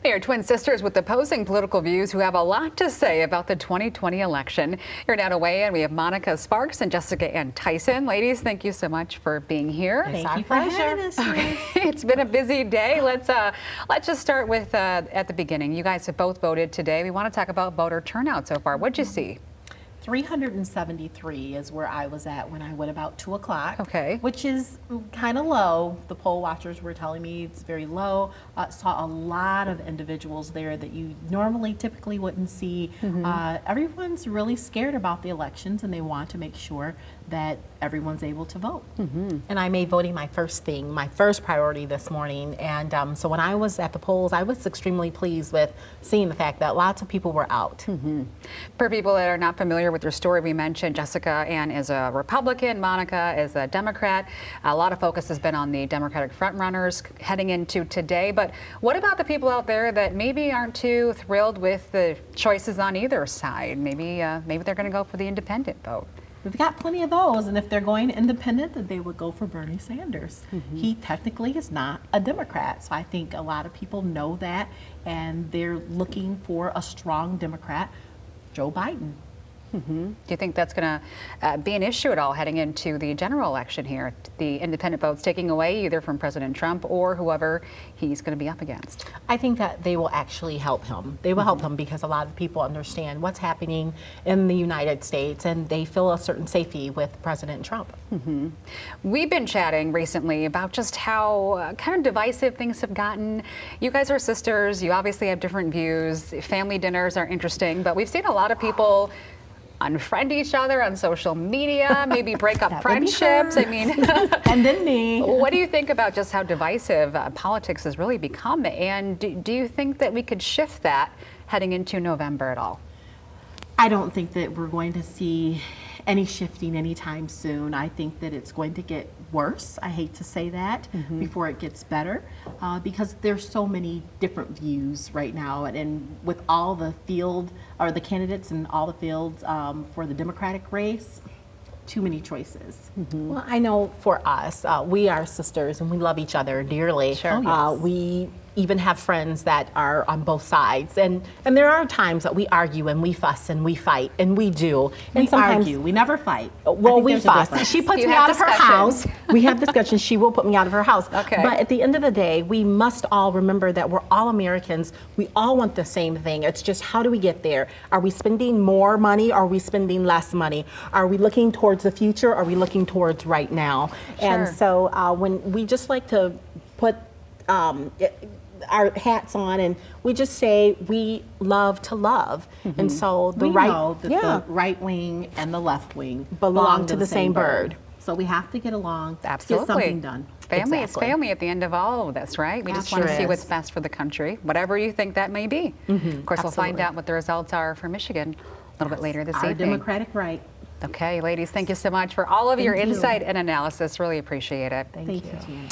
They are twin sisters with opposing political views who have a lot to say about the 2020 election. Here now to weigh in, we have Monica Sparks and Jessica Ann Tyson. Ladies, thank you so much for being here. Thank you for having us. Okay. It's been a busy day. Let's just start with at the beginning. You guys have both voted today. We want to talk about voter turnout so far. What'd you see? 373 is where I was at when I went about 2 o'clock. Okay. Which is kind of low. The poll watchers were telling me it's very low. Saw a lot of individuals there that you normally typically wouldn't see. Everyone's really scared about the elections and they want to make sure that everyone's able to vote. And I made voting my first thing, my first priority this morning. And so when I was at the polls, I was extremely pleased with seeing the fact that lots of people were out. For people that are not familiar with your story, we mentioned Jessica Ann is a Republican, Monica is a Democrat. A lot of focus has been on the Democratic frontrunners heading into today. But what about the people out there that maybe aren't too thrilled with the choices on either side? Maybe they're going to go for the independent vote. We've got plenty of those, and if they're going independent, then they would go for Bernie Sanders. He technically is not a Democrat, so I think a lot of people know that, and they're looking for a strong Democrat, Joe Biden. Do you think that's going to be an issue at all heading into the general election here? The independent votes taking away either from President Trump or whoever he's going to be up against? I think that they will actually help him. They will help him because a lot of people understand what's happening in the United States and they feel a certain safety with President Trump. We've been chatting recently about just how kind of divisive things have gotten. You guys are sisters. You obviously have different views. Family dinners are interesting, but we've seen a lot of people unfriend each other on social media, maybe break up friendships. I mean, and then me. What do you think about just how divisive politics has really become? And do you think that we could shift that heading into November at all? I don't think that we're going to see any shifting anytime soon. I think that it's going to get worse. I hate to say that before it gets better because there's so many different views right now, and with all the field or the candidates and all the fields for the Democratic race, too many choices. Well, I know for us, we are sisters and we love each other dearly. Sure. Oh, yes. We even have friends that are on both sides, and there are times that we argue and we fuss and we fight, and we do. And we argue, we never fight. Well, we fuss. She puts me out of her house. We have discussions. She will put me out of her house. Okay. But at the end of the day, we must all remember that we're all Americans. We all want the same thing. It's just how do we get there? Are we spending more money? Are we spending less money? Are we looking towards the future? Are we looking towards right now? Sure. And so when we just like to put our hats on and we just say we love to love. And so we know that the right wing and the left wing belong to the same bird. So we have to get along, Absolutely. get something done. Family is family at the end of all of this, right? We just want to see what's best for the country, whatever you think that may be. Of course, we'll find out what the results are for Michigan a little bit later this evening. Our Democratic right. Okay, ladies, thank you so much for all of your insight and analysis. Really appreciate it. Thank you, Jan.